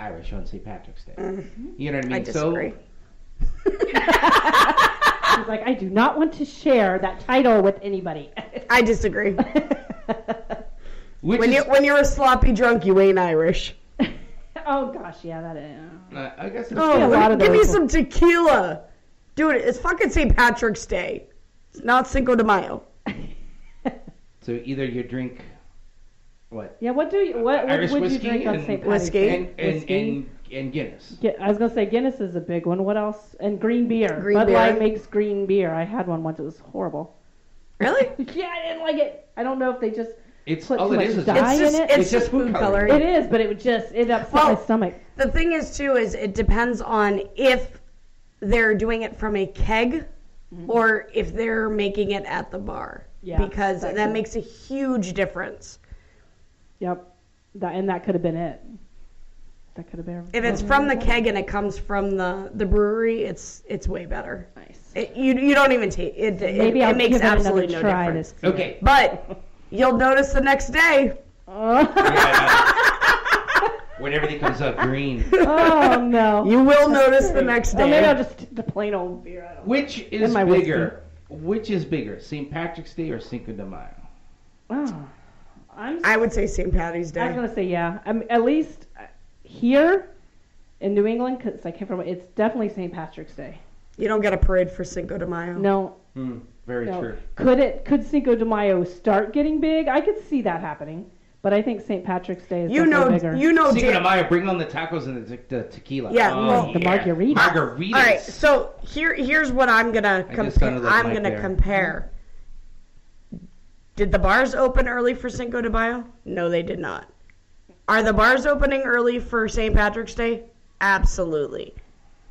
Irish on St. Patrick's Day. Mm-hmm. You know what I mean? I disagree. She's like, I do not want to share that title with anybody. I disagree. Which when you're a sloppy drunk, you ain't Irish. Oh gosh, yeah, that is. I guess it's a lot of give me those. some tequila. Dude, it's fucking St. Patrick's Day. It's not Cinco de Mayo. So either you drink what? Yeah, what Irish would you whiskey drink on and St. Patrick's whiskey. Day? And Guinness. I was gonna say Guinness is a big one. What else? And green beer. Green Bud beer. Light makes green beer. I had one once. It was horrible. Really? Yeah, I didn't like it. I don't know if they just put All too it much is dye in it. It's just food coloring. It is, but it upset my stomach. The thing is, too, is it depends on if they're doing it from a keg or if they're making it at the bar. Yeah, because that makes a huge difference. Yep. That could have been it. That could have been. If it's from the keg and it comes from the brewery, it's way better. Nice. You don't even taste it. Maybe it I'll makes give it absolutely no another try difference. Okay. But you'll notice the next day. When everything comes up green. Oh no. You will notice the next day. Or maybe I'll just take the plain old beer. I don't know. Which is my bigger? Which is bigger, St. Patrick's Day or Cinco de Mayo? Oh, I would say St. Patty's Day. I was gonna say yeah. At least here in New England, because I came from, it's definitely St. Patrick's Day. You don't get a parade for Cinco de Mayo. No. Very true. Could Cinco de Mayo start getting big? I could see that happening, but I think St. Patrick's Day is definitely bigger. Cinco de Mayo, bring on the tacos and the tequila. Yeah, the margaritas. Margaritas. All right, so here's what I'm gonna compare. Did the bars open early for Cinco de Mayo? No, they did not. Are the bars opening early for St. Patrick's Day? Absolutely.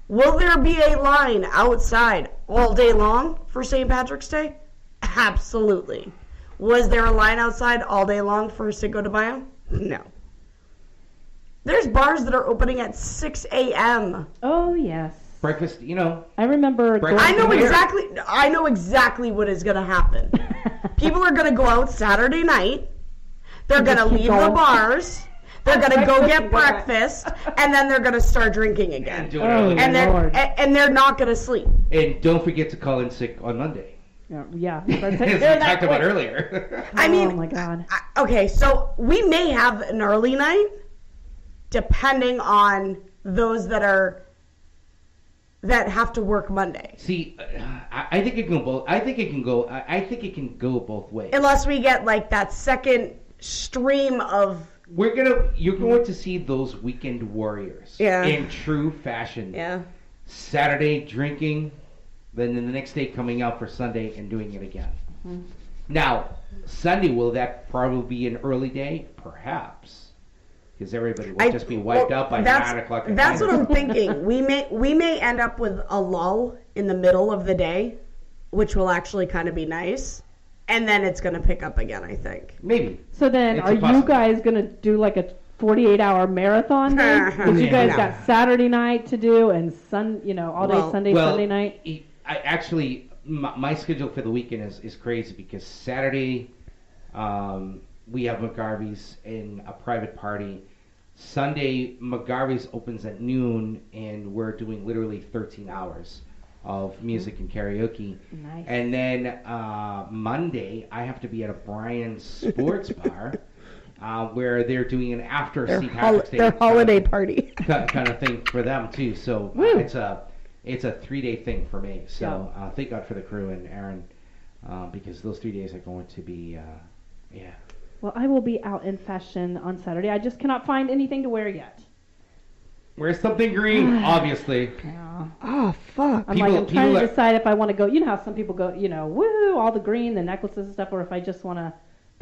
Will there be a line outside all day long for St. Patrick's Day? Absolutely. Was there a line outside all day long for Cinco de Mayo? No. There's bars that are opening at 6 a.m. Oh, yes. Breakfast, I remember. I know exactly what is going to happen. People are going to go out Saturday night. They're going to leave the bars. They're going to go get breakfast, and then they're going to start drinking again. And they're not going to sleep. And don't forget to call in sick on Monday. Yeah. As we talked about earlier. I mean, oh my God. Okay, so we may have an early night, depending on those that have to work Monday. See, I think it can both. I think it can go both ways. Unless we get like that second stream of. You're going to see those weekend warriors. In true fashion. Yeah. Saturday drinking, then the next day coming out for Sunday and doing it again. Mm-hmm. Now, Sunday, will that probably be an early day? Perhaps. Because everybody will just be wiped out by 9 o'clock. That's what I'm thinking. We may end up with a lull in the middle of the day, which will actually kind of be nice. And then it's going to pick up again, I think. Maybe. So then, are you guys going to do like a 48-hour marathon then? Because you guys got Saturday night to do and all day Sunday night? My schedule for the weekend is crazy because Saturday we have McGarvey's in a private party. Sunday, McGarvey's opens at noon, and we're doing literally 13 hours of music and karaoke. Nice. And then Monday, I have to be at a Brian's Sports Bar where they're doing an after St. Patrick's Day. Their holiday party. kind of thing for them, too. So it's a 3-day thing for me. So thank God for the crew and Aaron because those 3 days are going to be, Well, I will be out in fashion on Saturday. I just cannot find anything to wear yet. Wear something green, obviously. Yeah. Oh, fuck. I'm trying to decide if I want to go. You know how some people go, woo, all the green, the necklaces and stuff, or if I just want to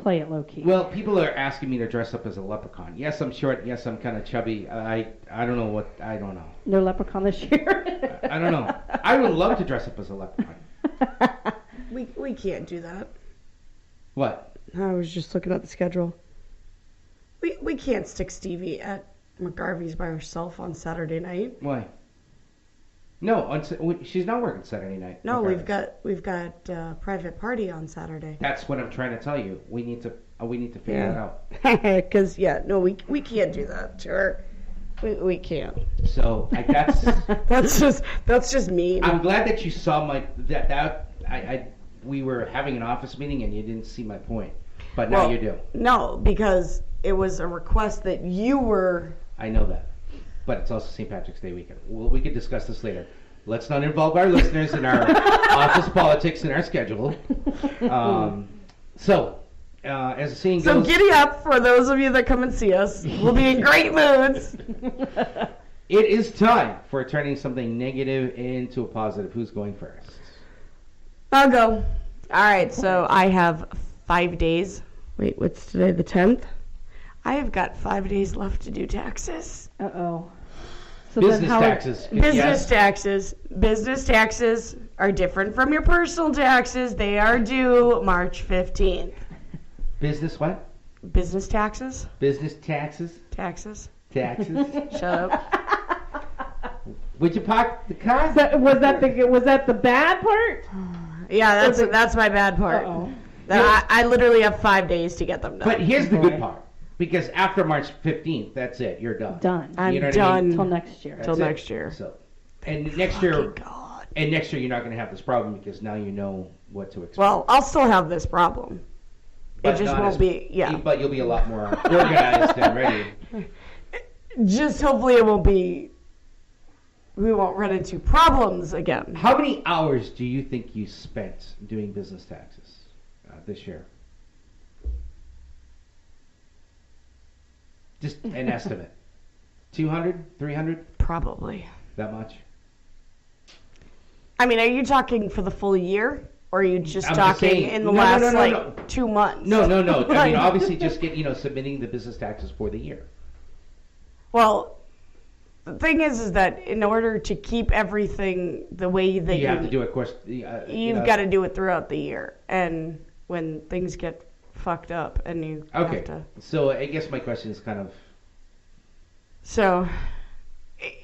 play it low-key. Well, people are asking me to dress up as a leprechaun. Yes, I'm short. Yes, I'm kind of chubby. I don't know. I don't know. No leprechaun this year? I don't know. I would love to dress up as a leprechaun. We can't do that. What? I was just looking at the schedule. We can't stick Stevie at McGarvey's by herself on Saturday night. Why? No, she's not working Saturday night. No, we've got a private party on Saturday. That's what I'm trying to tell you. We need to figure that out. Because we can't do that to her. We can't. So that's just mean. I'm glad that you saw we were having an office meeting and you didn't see my point, but now you do. No, because it was a request that you were. I know that, but it's also St. Patrick's Day weekend. Well, we could discuss this later. Let's not involve our listeners in our office politics and our schedule. As the saying goes... So giddy up for those of you that come and see us. We'll be in great moods. It is time for turning something negative into a positive. Who's going first? I'll go. All right, so I have 5 days. Wait, what's today, the 10th? I have got 5 days left to do taxes. Uh-oh. So business taxes. Business taxes are different from your personal taxes. They are due March 15th. Business what? Business taxes. Business taxes? Taxes. Taxes. Shut up. Would you park the car? Was that the bad part? Yeah, that's my bad part. I literally have 5 days to get them done. But here's the good part. Because after March 15th, that's it. You're done. I'm done. I mean? Till next year. Till next year. So, and next year, you're not going to have this problem because now you know what to expect. Well, I'll still have this problem. But it just won't be. Yeah. But you'll be a lot more organized and ready. Just hopefully it won't be. We won't run into problems again. How many hours do you think you spent doing business taxes this year? Just an estimate. 200, 300? Probably. That much? I mean, are you talking for the full year? Or are you just talking in the last 2 months? No. I mean, obviously just submitting the business taxes for the year. Well, the thing is that in order to keep everything the way that you have to do it, of course. You've got to do it throughout the year. And when things get fucked up and you have to... So I guess my question is kind of... So,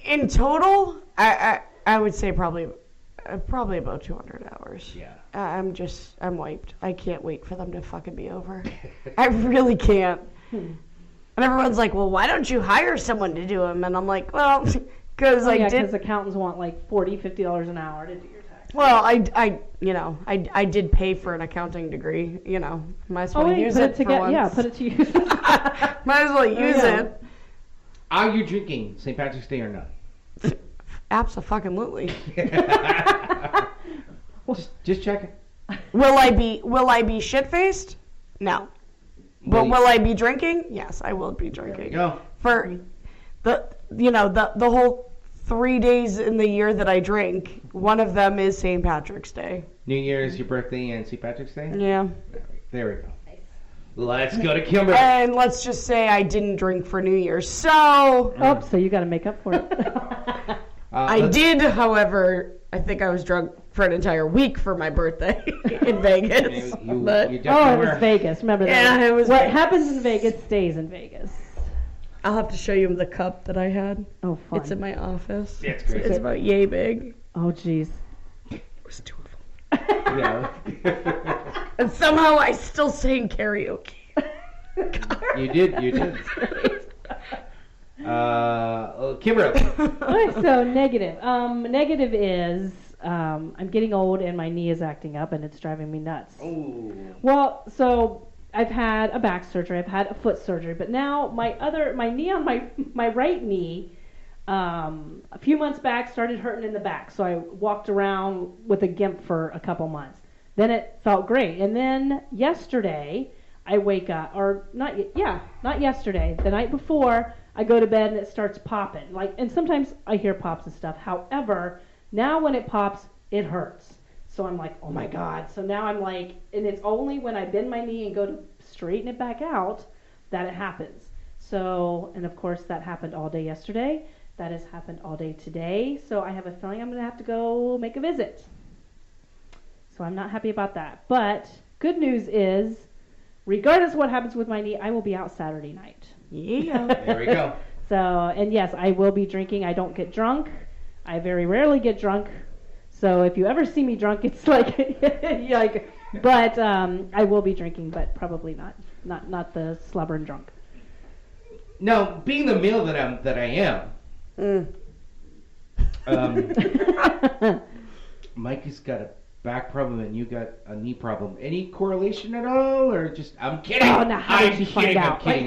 in total, I would say probably about 200 hours. Yeah. I'm wiped. I can't wait for them to fucking be over. I really can't. And everyone's like, well, why don't you hire someone to do them? And I'm like, well, because because accountants want like $40, $50 an hour to do your taxes. Well, I did pay for an accounting degree. Might as well use it for once. Yeah, put it to use. Might as well use it. Are you drinking St. Patrick's Day or not? Absolutely. Just checking. Will I be shit-faced? No. But will I be drinking? Yes, I will be drinking. There you go. For the whole 3 days in the year that I drink, one of them is St. Patrick's Day. New Year's, your birthday, and St. Patrick's Day? Yeah. There we go. Let's go to Kimberly. And let's just say I didn't drink for New Year's, so... Oh, so you got to make up for it. I did, however, I think I was drunk for an entire week for my birthday in Vegas. It was Vegas. Remember that? Yeah, it was. What happens in Vegas stays in Vegas. I'll have to show you the cup that I had. Oh, fun. It's in my office. Yeah, it's great. It's about yay big. Oh, jeez. It was 2 of them. Yeah. And somehow I still sang karaoke. You did. Kimberly. So negative. Negative is I'm getting old and my knee is acting up and it's driving me nuts. Ooh. Well, so I've had a back surgery, I've had a foot surgery, but now my knee on my right knee, a few months back started hurting in the back. So I walked around with a gimp for a couple months. Then it felt great, and then yesterday I wake up, or not yesterday, the night before. I go to bed and it starts popping. And sometimes I hear pops and stuff. However, now when it pops, it hurts. So I'm like, oh my God. So now I'm like, and it's only when I bend my knee and go to straighten it back out that it happens. So, and of course that happened all day yesterday. That has happened all day today. So I have a feeling I'm going to have to go make a visit. So I'm not happy about that. But good news is, regardless of what happens with my knee, I will be out Saturday night. Yeah. There we go. So, and yes, I will be drinking. I don't get drunk. I very rarely get drunk. So if you ever see me drunk, it's like, but I will be drinking, but probably not the slobbering drunk. Now, being the male that I am, Mike has got a back problem and you got a knee problem. Any correlation at all, or just I'm kidding? Oh, now how did you find out? I'm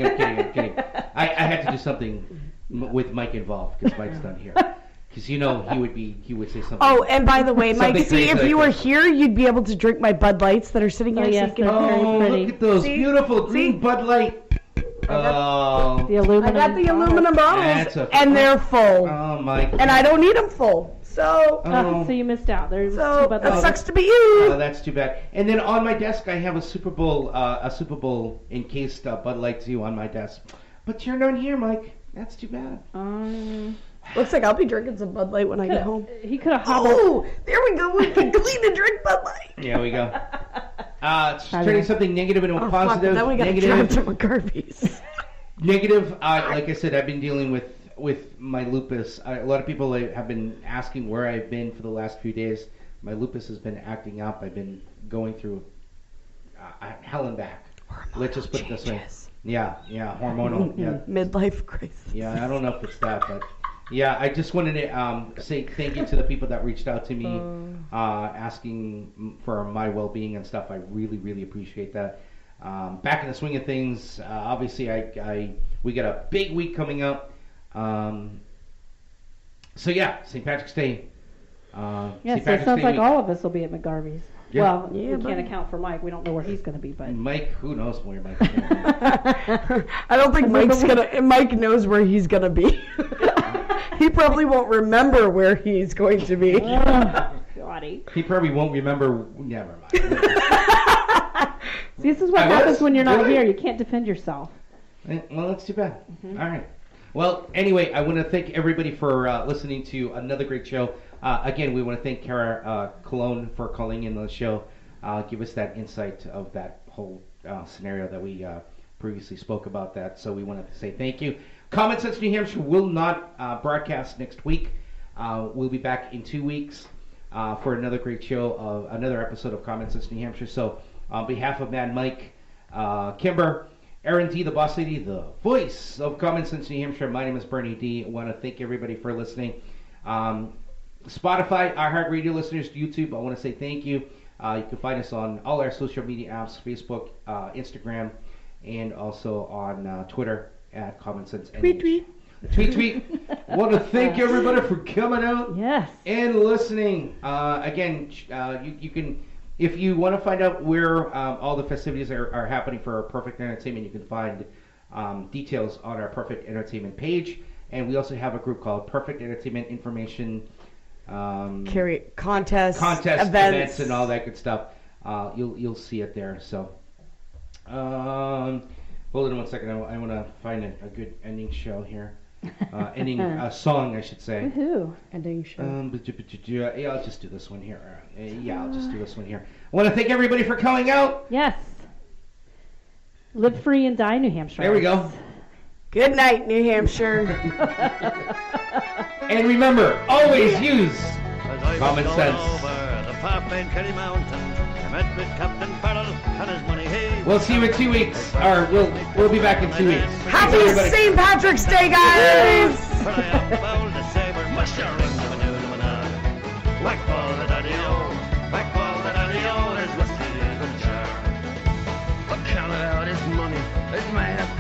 kidding. I had to do something with Mike involved because Mike's not here. Because he would say something. Oh, and by the way, Mike, see, if you were here, you'd be able to drink my Bud Lights that are sitting here. Yes, they're very pretty. Look at those beautiful green Bud Light. Oh, the aluminum. I got the aluminum bottles, and they're full. Oh, Mike. And I don't need them full. So you missed out. There's so that sucks to be you. Oh, that's too bad. And then on my desk, I have a Super Bowl encased Bud Light too on my desk. But you're not here, Mike. That's too bad. Looks like I'll be drinking some Bud Light when I get home. He could have hobbled. Oh, there we go. We can clean and drink Bud Light. Yeah, we go. Turning something negative into a positive. Then we got to drive to McGarvey's. Negative. Like I said, I've been dealing with my lupus. A lot of people have been asking where I've been for the last few days. My lupus has been acting up. I've been going through hell and back. Let's just put it this way. Yeah, hormonal. Yeah. Midlife crisis. Yeah, I don't know if it's that, but yeah, I just wanted to say thank you to the people that reached out to me asking for my well-being and stuff. I really, really appreciate that. Back in the swing of things, obviously we got a big week coming up. So yeah, St. Patrick's Day. So it sounds like all of us will be at McGarvey's. Yeah. Well, we can't account for Mike. We don't know where he's going to be, but Mike, who knows where Mike's going to be? I don't think Mike knows where he's going to be. He probably won't remember where he's going to be. He probably won't remember. Never mind. See, this is what happens when you're not here. You can't defend yourself. Well, that's too bad. Mm-hmm. All right. Well, anyway, I want to thank everybody for listening to another great show. Again, we want to thank Kara Cologne for calling in the show. Give us that insight of that whole scenario that we previously spoke about that. So we want to say thank you. CommonSense New Hampshire will not broadcast next week. We'll be back in 2 weeks for another great show, another episode of CommonSense New Hampshire. So on behalf of Mad Mike, Kimber, Aaron D, the boss lady, the voice of CommonSense New Hampshire, my name is Bernie D. I want to thank everybody for listening. Spotify, iHeartRadio listeners, YouTube, I want to say thank you. You can find us on all our social media apps, Facebook, Instagram, and also on Twitter at CommonSense NH. Tweet. I want to thank everybody for coming out and listening. Again, you can, if you want to find out where all the festivities are happening for Perfect Entertainment, you can find details on our Perfect Entertainment page. And we also have a group called Perfect Entertainment Information contests, events, and all that good stuff. You'll see it there. So, hold on 1 second. I want to find a good ending show here. Ending song, I should say. Woohoo! Ending show. Yeah, I'll just do this one here. I'll just do this one here. I want to thank everybody for coming out. Yes. Live free and die, New Hampshire. There we go. Good night, New Hampshire. And remember, always use common sense. We'll see you in 2 weeks. Or we'll be back in 2 weeks. Happy St. Patrick's Day, guys!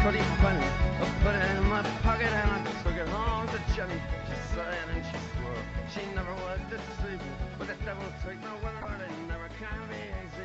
Pretty funny. I put it in my pocket and I took it home to Jenny. She sighed and she swore she never was deceived, but the devil take no word and never can be easy.